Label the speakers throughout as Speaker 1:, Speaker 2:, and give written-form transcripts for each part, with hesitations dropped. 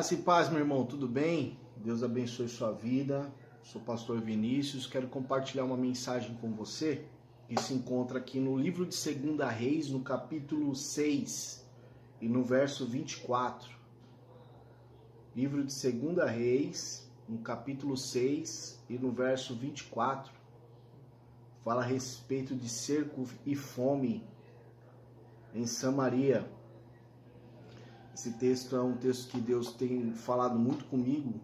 Speaker 1: Graça e paz, meu irmão, tudo bem? Deus abençoe sua vida. Sou o pastor Vinícius, quero compartilhar uma mensagem com você que se encontra aqui no livro de 2 Reis, no capítulo 6 e no verso 24. Livro de 2 Reis, no capítulo 6 e no verso 24, fala a respeito de cerco e fome em Samaria. Esse texto é um texto que Deus tem falado muito comigo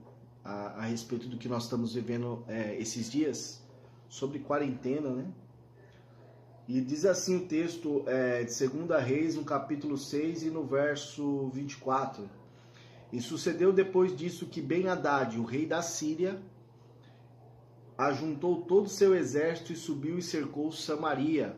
Speaker 1: a respeito do que nós estamos vivendo esses dias, sobre quarentena, né? E diz assim o texto de 2 Reis, no capítulo 6 e no verso 24. E sucedeu depois disso que Ben-Hadad, o rei da Síria, ajuntou todo o seu exército e subiu e cercou Samaria.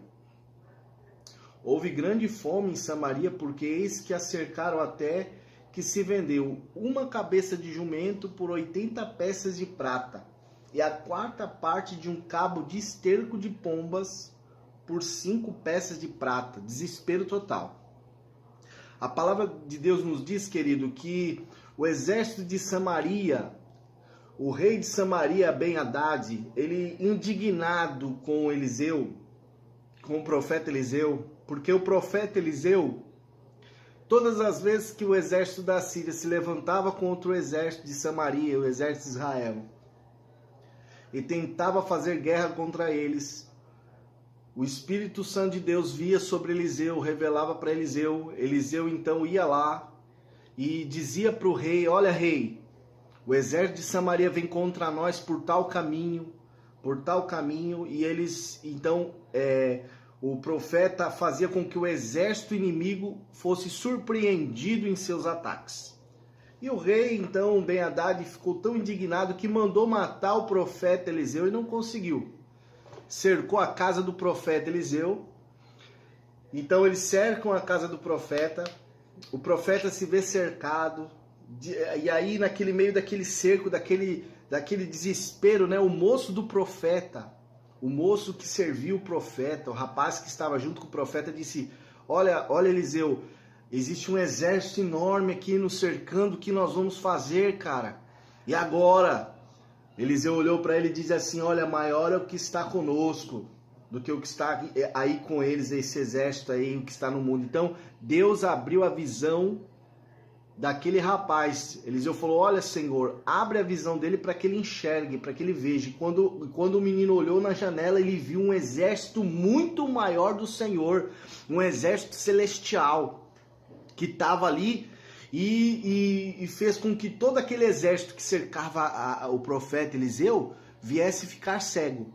Speaker 1: Houve grande fome em Samaria, porque eis que a cercaram até que se vendeu uma cabeça de jumento por 80 peças de prata, e a quarta parte de um cabo de esterco de pombas por 5 peças de prata. Desespero total. A palavra de Deus nos diz, querido, que o exército de Samaria, o rei de Samaria, Ben-Hadad, ele indignado com Eliseu, com o profeta Eliseu, porque o profeta Eliseu, todas as vezes que o exército da Síria se levantava contra o exército de Samaria, o exército de Israel, e tentava fazer guerra contra eles, o Espírito Santo de Deus via sobre Eliseu, revelava para Eliseu. Eliseu então ia lá e dizia para o rei: olha, rei, o exército de Samaria vem contra nós por tal caminho, e eles então... O profeta fazia com que o exército inimigo fosse surpreendido em seus ataques. E o rei, então, Ben-Hadad, ficou tão indignado que mandou matar o profeta Eliseu e não conseguiu. Cercou a casa do profeta Eliseu. Então eles cercam a casa do profeta. O profeta se vê cercado. E aí, naquele meio daquele cerco, daquele desespero, né, o moço do profeta, o moço que serviu o profeta, o rapaz que estava junto com o profeta, disse: olha Eliseu, existe um exército enorme aqui nos cercando, o que nós vamos fazer, cara? E agora? Eliseu olhou para ele e disse assim: olha, maior é o que está conosco do que o que está aí com eles, esse exército aí, o que está no mundo. Então, Deus abriu a visão daquele rapaz. Eliseu falou: olha, Senhor, abre a visão dele para que ele enxergue, para que ele veja. E quando o menino olhou na janela, ele viu um exército muito maior do Senhor, um exército celestial que estava ali e fez com que todo aquele exército que cercava o profeta Eliseu viesse ficar cego.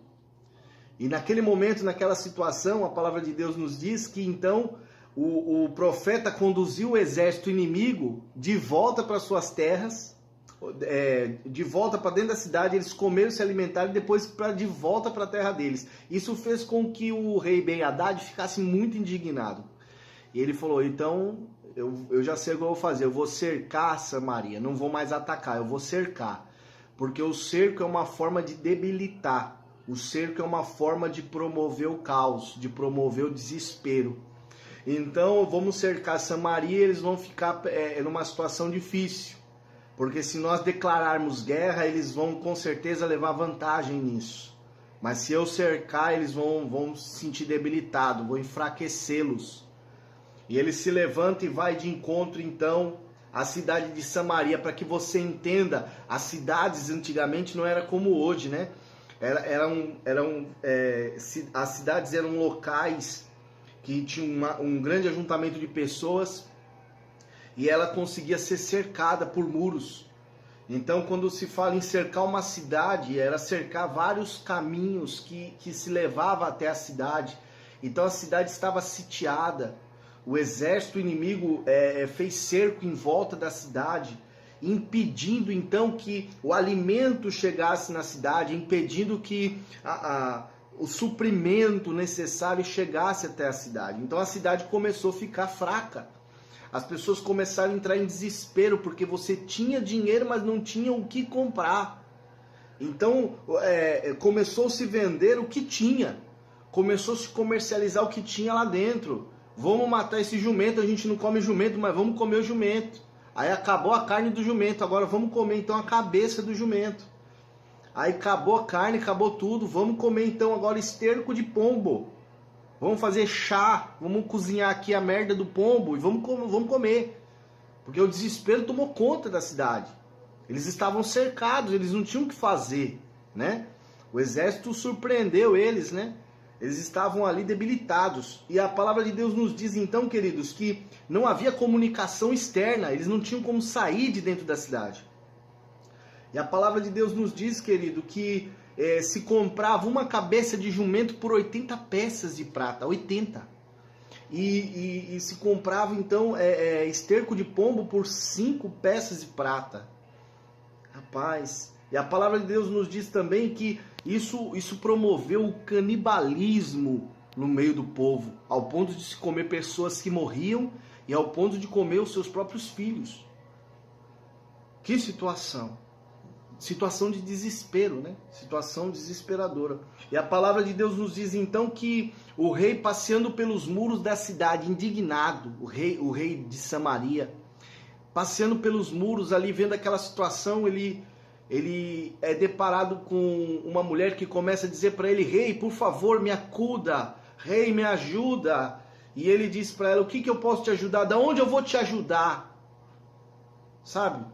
Speaker 1: E naquele momento, naquela situação, a palavra de Deus nos diz que então o profeta conduziu o exército inimigo de volta para suas terras, de volta para dentro da cidade. Eles comeram, se alimentaram e depois de volta para a terra deles. Isso fez com que o rei Ben-Hadad ficasse muito indignado. E ele falou: então eu já sei o que eu vou fazer, eu vou cercar Samaria, não vou mais atacar, eu vou cercar. Porque o cerco é uma forma de debilitar, o cerco é uma forma de promover o caos, de promover o desespero. Então vamos cercar Samaria, eles vão ficar numa situação difícil, porque se nós declararmos guerra, eles vão com certeza levar vantagem nisso. Mas se eu cercar, eles vão se sentir debilitados, vou enfraquecê-los. E ele se levanta e vai de encontro então à cidade de Samaria. Para que você entenda, as cidades antigamente não era como hoje, né? As cidades eram locais que tinha um grande ajuntamento de pessoas e ela conseguia ser cercada por muros. Então, quando se fala em cercar uma cidade, era cercar vários caminhos que se levava até a cidade. Então a cidade estava sitiada, o exército inimigo fez cerco em volta da cidade, impedindo então que o alimento chegasse na cidade, impedindo que o suprimento necessário chegasse até a cidade. Então a cidade começou a ficar fraca. As pessoas começaram a entrar em desespero, porque você tinha dinheiro, mas não tinha o que comprar. Então começou a se vender o que tinha. Começou a se comercializar o que tinha lá dentro. Vamos matar esse jumento, a gente não come jumento, mas vamos comer o jumento. Aí acabou a carne do jumento, agora vamos comer então a cabeça do jumento. Aí acabou a carne, acabou tudo, vamos comer então agora esterco de pombo. Vamos fazer chá, vamos cozinhar aqui a merda do pombo e vamos comer. Porque o desespero tomou conta da cidade. Eles estavam cercados, eles não tinham o que fazer, né? O exército surpreendeu eles, né? Eles estavam ali debilitados. E a palavra de Deus nos diz então, queridos, que não havia comunicação externa. Eles não tinham como sair de dentro da cidade. E a palavra de Deus nos diz, querido, que se comprava uma cabeça de jumento por 80 peças de prata. 80. E se comprava então esterco de pombo por 5 peças de prata. Rapaz... E a palavra de Deus nos diz também que isso promoveu o canibalismo no meio do povo, ao ponto de se comer pessoas que morriam e ao ponto de comer os seus próprios filhos. Que situação! Situação de desespero, né? Situação desesperadora. E a palavra de Deus nos diz então que o rei, passeando pelos muros da cidade, indignado, o rei de Samaria, passeando pelos muros ali, vendo aquela situação, ele é deparado com uma mulher que começa a dizer para ele: rei, por favor, me acuda, rei, me ajuda. E ele diz para ela: o que eu posso te ajudar? Da onde eu vou te ajudar? Sabe?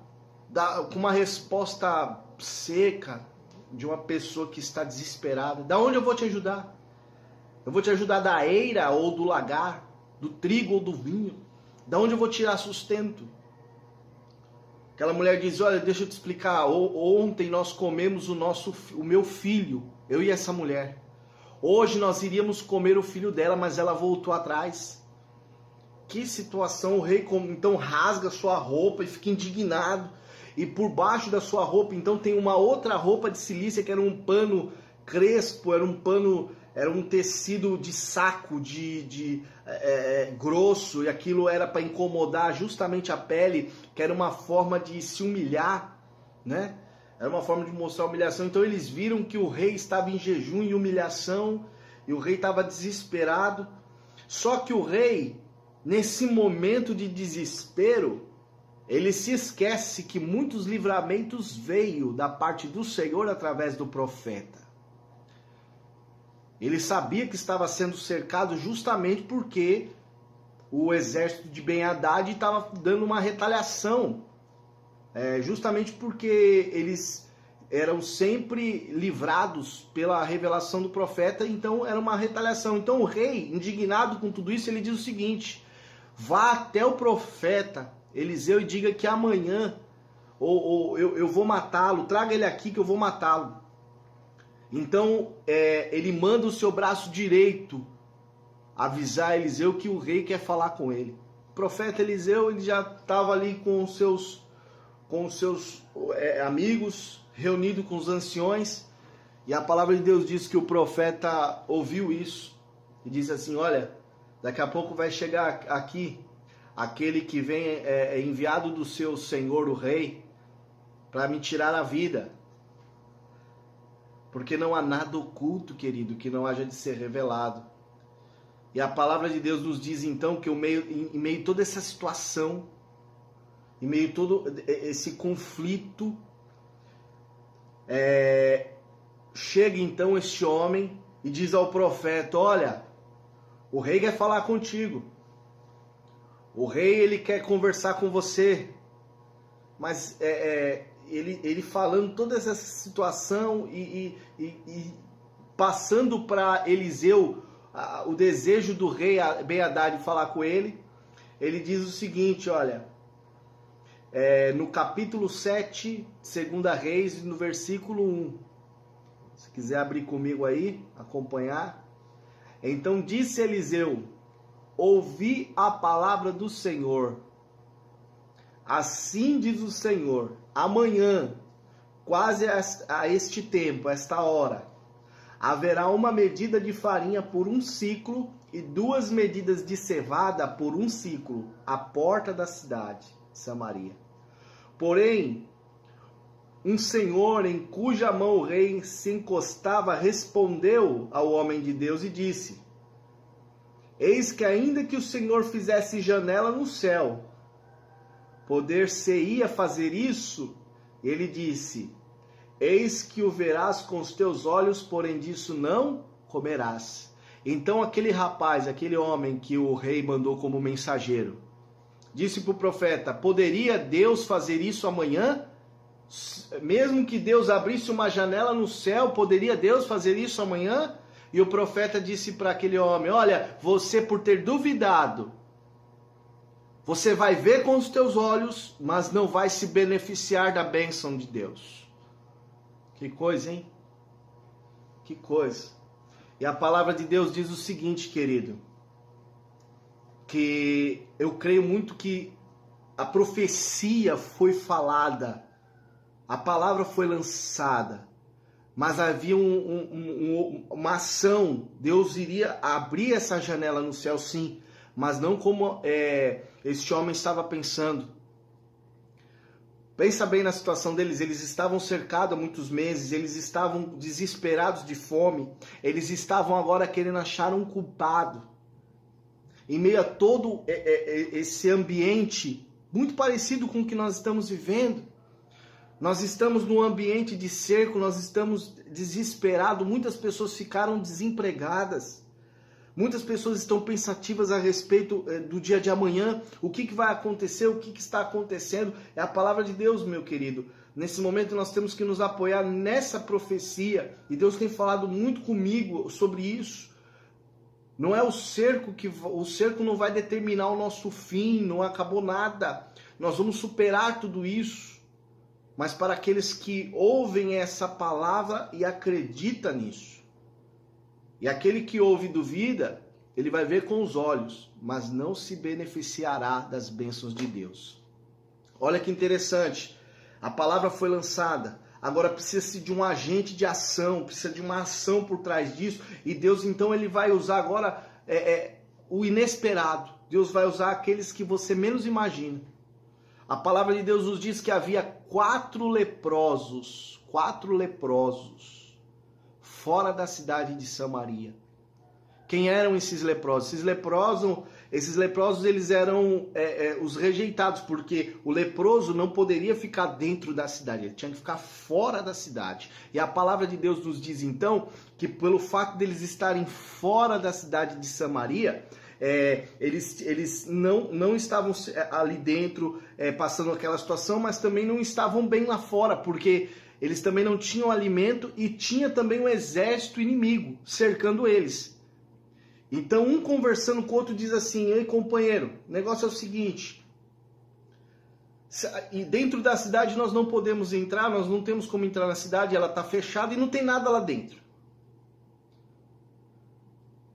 Speaker 1: Com uma resposta seca de uma pessoa que está desesperada. Da onde eu vou te ajudar? Eu vou te ajudar da eira ou do lagar, do trigo ou do vinho? Da onde eu vou tirar sustento? Aquela mulher diz: olha, deixa eu te explicar, ontem nós comemos o meu filho, eu e essa mulher. Hoje nós iríamos comer o filho dela, mas ela voltou atrás. Que situação! O rei então rasga sua roupa e fica indignado. E por baixo da sua roupa então tem uma outra roupa de cilícia, que era um pano crespo, era um tecido de saco, grosso, e aquilo era para incomodar justamente a pele, que era uma forma de se humilhar, né? Era uma forma de mostrar humilhação. Então eles viram que o rei estava em jejum e humilhação, e o rei estava desesperado. Só que o rei, nesse momento de desespero, ele se esquece que muitos livramentos veio da parte do Senhor através do profeta. Ele sabia que estava sendo cercado justamente porque o exército de Ben-Hadad estava dando uma retaliação. Justamente porque eles eram sempre livrados pela revelação do profeta, então era uma retaliação. Então o rei, indignado com tudo isso, ele diz o seguinte: vá até o profeta Eliseu e diga que amanhã eu vou matá-lo, traga ele aqui que eu vou matá-lo. Então ele manda o seu braço direito avisar Eliseu que o rei quer falar com ele. O profeta Eliseu, ele já estava ali com os seus amigos, reunido com os anciões, e a palavra de Deus diz que o profeta ouviu isso e disse assim: olha, daqui a pouco vai chegar aqui aquele que vem enviado do seu senhor o rei para me tirar a vida. Porque não há nada oculto, querido, que não haja de ser revelado. E a palavra de Deus nos diz então que em meio a toda essa situação, em meio a todo esse conflito, chega então este homem e diz ao profeta: olha, o rei quer falar contigo. O rei, ele quer conversar com você. Mas ele falando toda essa situação e passando para Eliseu o desejo do rei Ben-Hadad de falar com ele, ele diz o seguinte: olha, no capítulo 7, 2 Reis, no versículo 1, se quiser abrir comigo aí, acompanhar. Então disse Eliseu: ouvi a palavra do Senhor. Assim diz o Senhor: amanhã, quase a este tempo, a esta hora, haverá uma medida de farinha por 1 ciclo e 2 medidas de cevada por 1 ciclo, à porta da cidade, Samaria. Porém, um senhor em cuja mão o rei se encostava respondeu ao homem de Deus e disse: eis que ainda que o Senhor fizesse janela no céu, poder-se-ia fazer isso, ele disse: eis que o verás com os teus olhos, porém disso não comerás. Então aquele rapaz, aquele homem que o rei mandou como mensageiro, disse para o profeta: poderia Deus fazer isso amanhã? Mesmo que Deus abrisse uma janela no céu, poderia Deus fazer isso amanhã? E o profeta disse para aquele homem: olha, você por ter duvidado, você vai ver com os teus olhos, mas não vai se beneficiar da bênção de Deus. Que coisa, hein? Que coisa. E a palavra de Deus diz o seguinte, querido, que eu creio muito que a profecia foi falada, a palavra foi lançada, mas havia uma ação. Deus iria abrir essa janela no céu, sim, mas não como este homem estava pensando. Pensa bem na situação deles. Eles estavam cercados há muitos meses, eles estavam desesperados de fome, eles estavam agora querendo achar um culpado. Em meio a todo esse ambiente, muito parecido com o que nós estamos vivendo, nós estamos num ambiente de cerco, nós estamos desesperados, muitas pessoas ficaram desempregadas, muitas pessoas estão pensativas a respeito do dia de amanhã, o que vai acontecer, o que está acontecendo. É a palavra de Deus, meu querido. Nesse momento nós temos que nos apoiar nessa profecia, e Deus tem falado muito comigo sobre isso. Não é o cerco não vai determinar o nosso fim, não acabou nada. Nós vamos superar tudo isso. Mas para aqueles que ouvem essa palavra e acreditam nisso. E aquele que ouve e duvida, ele vai ver com os olhos, mas não se beneficiará das bênçãos de Deus. Olha que interessante. A palavra foi lançada. Agora precisa de um agente de ação, precisa de uma ação por trás disso. E Deus então ele vai usar agora o inesperado. Deus vai usar aqueles que você menos imagina. A palavra de Deus nos diz que havia 4 leprosos fora da cidade de Samaria. Quem eram esses leprosos? Esses leprosos eles eram os rejeitados, porque o leproso não poderia ficar dentro da cidade, ele tinha que ficar fora da cidade. E a palavra de Deus nos diz então que pelo fato deles estarem fora da cidade de Samaria, eles não estavam ali dentro passando aquela situação, mas também não estavam bem lá fora, porque eles também não tinham alimento e tinha também um exército inimigo cercando eles. Então um conversando com o outro diz assim: ei companheiro, o negócio é o seguinte, e dentro da cidade nós não podemos entrar, nós não temos como entrar na cidade, ela está fechada e não tem nada lá dentro.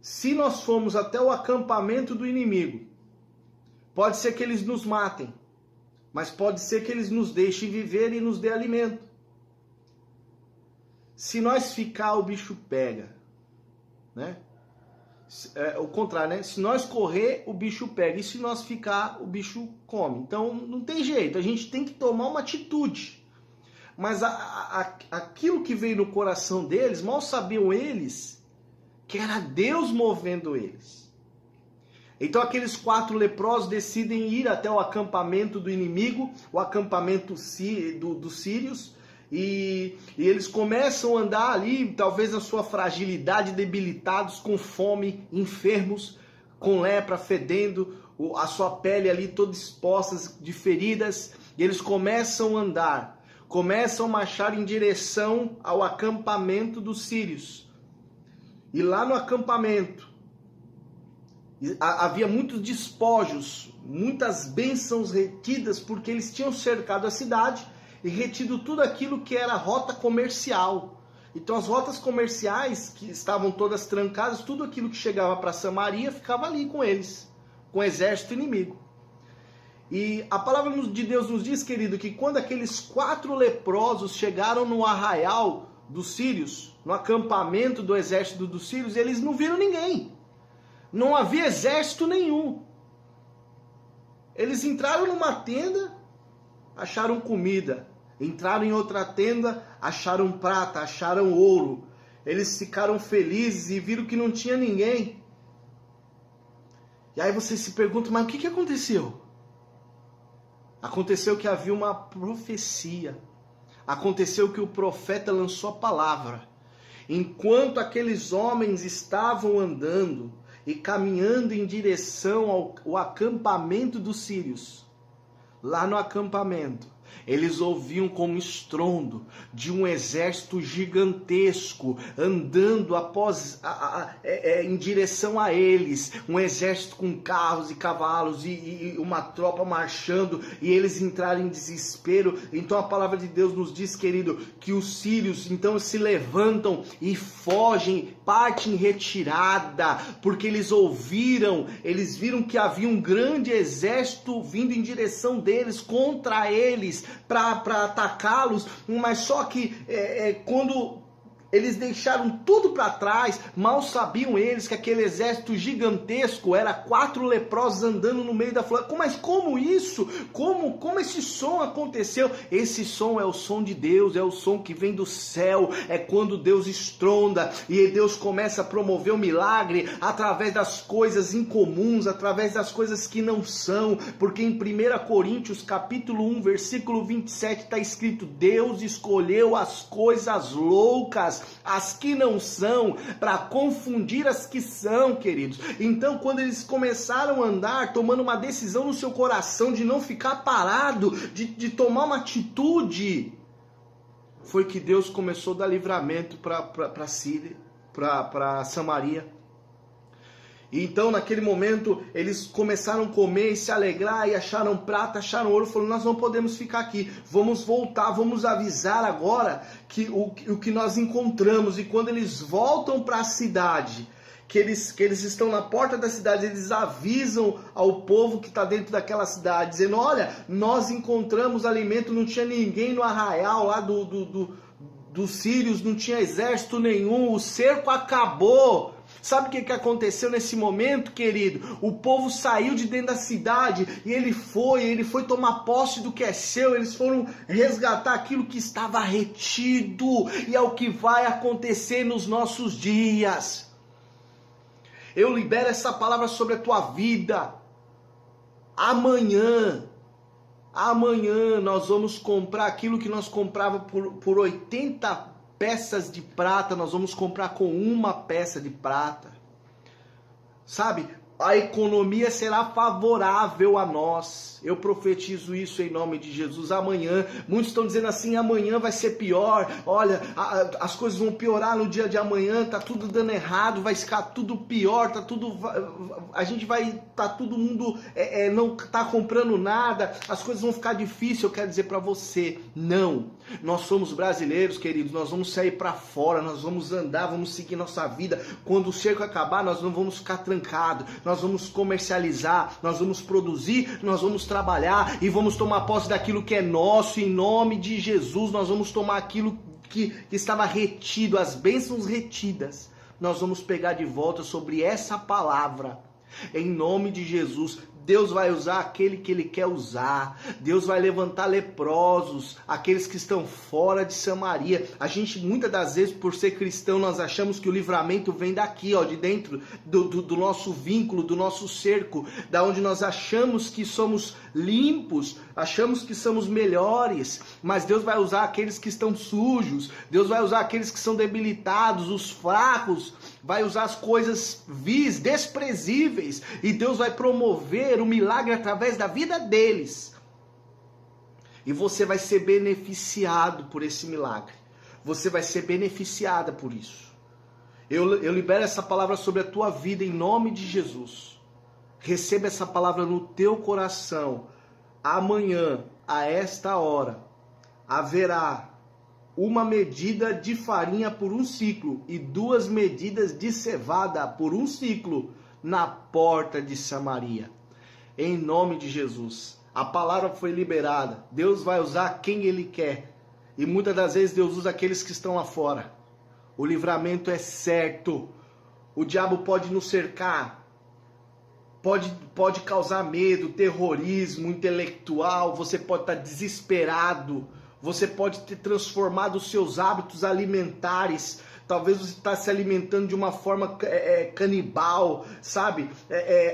Speaker 1: Se nós formos até o acampamento do inimigo, pode ser que eles nos matem, mas pode ser que eles nos deixem viver e nos dê alimento. Se nós ficar, o bicho pega, né? O contrário, né? Se nós correr, o bicho pega, e se nós ficar, o bicho come. Então não tem jeito, a gente tem que tomar uma atitude. Mas aquilo que veio no coração deles, mal sabiam eles que era Deus movendo eles. Então aqueles 4 leprosos decidem ir até o acampamento do inimigo, o acampamento dos sírios, e eles começam a andar ali, talvez na sua fragilidade, debilitados, com fome, enfermos, com lepra, fedendo, a sua pele ali toda exposta, de feridas, e eles começam a andar, começam a marchar em direção ao acampamento dos sírios. E lá no acampamento havia muitos despojos, muitas bênçãos retidas, porque eles tinham cercado a cidade e retido tudo aquilo que era rota comercial. Então as rotas comerciais que estavam todas trancadas, tudo aquilo que chegava para Samaria ficava ali com eles, com o exército inimigo. E a palavra de Deus nos diz, querido, que quando aqueles 4 leprosos chegaram no arraial dos sírios, no acampamento do exército dos sírios, eles não viram ninguém. Não havia exército nenhum. Eles entraram numa tenda, acharam comida. Entraram em outra tenda, acharam prata, acharam ouro. Eles ficaram felizes e viram que não tinha ninguém. E aí você se pergunta, mas o que aconteceu? Aconteceu que havia uma profecia. Aconteceu que o profeta lançou a palavra. Enquanto aqueles homens estavam andando e caminhando em direção ao acampamento dos sírios, lá no acampamento, eles ouviam como estrondo de um exército gigantesco andando em direção a eles. Um exército com carros e cavalos e uma tropa marchando, e eles entraram em desespero. Então a palavra de Deus nos diz, querido, que os sírios então se levantam e fogem, partem em retirada, porque eles viram que havia um grande exército vindo em direção deles, contra eles, para atacá-los. Mas só que quando eles deixaram tudo para trás, mal sabiam eles que aquele exército gigantesco era 4 leprosos andando no meio da floresta. Mas como isso? Como esse som aconteceu? Esse som é o som de Deus, é o som que vem do céu, é quando Deus estronda e Deus começa a promover o milagre através das coisas incomuns, através das coisas que não são, porque em 1 Coríntios capítulo 1, versículo 27 está escrito: Deus escolheu as coisas loucas, as que não são, para confundir as que são, queridos. Então, quando eles começaram a andar, tomando uma decisão no seu coração de não ficar parado, de tomar uma atitude, foi que Deus começou a dar livramento para Síria, para Samaria. Então, naquele momento, eles começaram a comer e se alegrar, e acharam prata, acharam ouro, falaram: nós não podemos ficar aqui, vamos voltar, vamos avisar agora o que nós encontramos. E quando eles voltam para a cidade, que eles estão na porta da cidade, eles avisam ao povo que está dentro daquela cidade, dizendo: olha, nós encontramos alimento, não tinha ninguém no arraial lá dos sírios, não tinha exército nenhum, o cerco acabou. Sabe o que aconteceu nesse momento, querido? O povo saiu de dentro da cidade e ele foi tomar posse do que é seu. Eles foram resgatar aquilo que estava retido, e é o que vai acontecer nos nossos dias. Eu libero essa palavra sobre a tua vida. Amanhã nós vamos comprar aquilo que nós comprava por 80 peças de prata, nós vamos comprar com 1 peça de prata. Sabe? A economia será favorável a nós. Eu profetizo isso em nome de Jesus. Amanhã, muitos estão dizendo assim: amanhã vai ser pior. Olha, as coisas vão piorar no dia de amanhã. Tá tudo dando errado, vai ficar tudo pior. Tá todo mundo não tá comprando nada. As coisas vão ficar difíceis. Eu quero dizer para você, não. Nós somos brasileiros, queridos. Nós vamos sair para fora. Nós vamos andar, vamos seguir nossa vida. Quando o cerco acabar, nós não vamos ficar trancados. Nós vamos comercializar, nós vamos produzir, nós vamos trabalhar e vamos tomar posse daquilo que é nosso, em nome de Jesus. Nós vamos tomar aquilo que estava retido, as bênçãos retidas. Nós vamos pegar de volta sobre essa palavra, em nome de Jesus. Deus vai usar aquele que Ele quer usar. Deus vai levantar leprosos, aqueles que estão fora de Samaria. A gente, muitas das vezes, por ser cristão, nós achamos que o livramento vem daqui, de dentro do nosso vínculo, do nosso cerco, da onde nós achamos que somos limpos, achamos que somos melhores. Mas Deus vai usar aqueles que estão sujos. Deus vai usar aqueles que são debilitados, os fracos. Vai usar as coisas vis, desprezíveis. E Deus vai promover o milagre através da vida deles. E você vai ser beneficiado por esse milagre. Você vai ser beneficiada por isso. Eu libero essa palavra sobre a tua vida em nome de Jesus. Receba essa palavra no teu coração. Amanhã, a esta hora, haverá 1 medida de farinha por 1 ciclo e 2 medidas de cevada por 1 ciclo na porta de Samaria. Em nome de Jesus. A palavra foi liberada. Deus vai usar quem Ele quer. E muitas das vezes Deus usa aqueles que estão lá fora. O livramento é certo. O diabo pode nos cercar. Pode causar medo, terrorismo intelectual. Você pode estar desesperado. Você pode ter transformado os seus hábitos alimentares. Talvez você está se alimentando de uma forma canibal, sabe?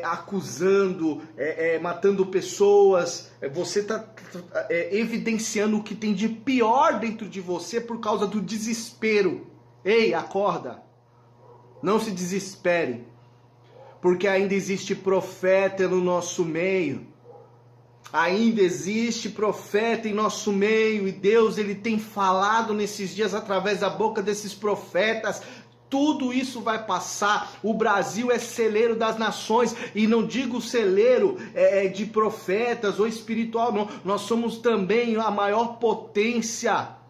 Speaker 1: Acusando, matando pessoas. Você está evidenciando o que tem de pior dentro de você por causa do desespero. Ei, acorda! Não se desespere, porque ainda existe profeta no nosso meio. Ainda existe profeta em nosso meio, e Deus, ele tem falado nesses dias através da boca desses profetas. Tudo isso vai passar. O Brasil é celeiro das nações, e não digo celeiro de profetas ou espiritual, não. Nós somos também a maior potência.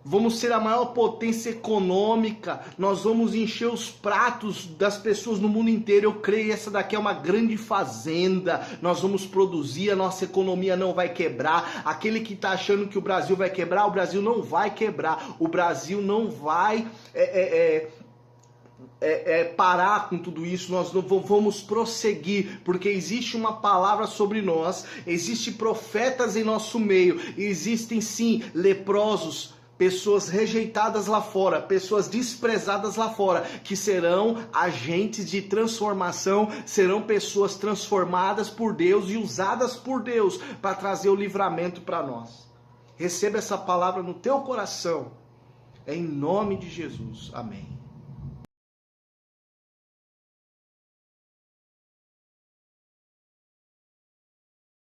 Speaker 1: Vamos ser a maior potência econômica, nós vamos encher os pratos das pessoas no mundo inteiro. Eu creio que essa daqui é uma grande fazenda, nós vamos produzir, a nossa economia não vai quebrar. Aquele que está achando que o Brasil vai quebrar, o Brasil não vai quebrar, o Brasil não vai parar com tudo isso. Nós não vamos prosseguir, porque existe uma palavra sobre nós, existem profetas em nosso meio, existem sim leprosos, pessoas rejeitadas lá fora, pessoas desprezadas lá fora, que serão agentes de transformação, serão pessoas transformadas por Deus e usadas por Deus para trazer o livramento para nós. Receba essa palavra no teu coração, em nome de Jesus. Amém.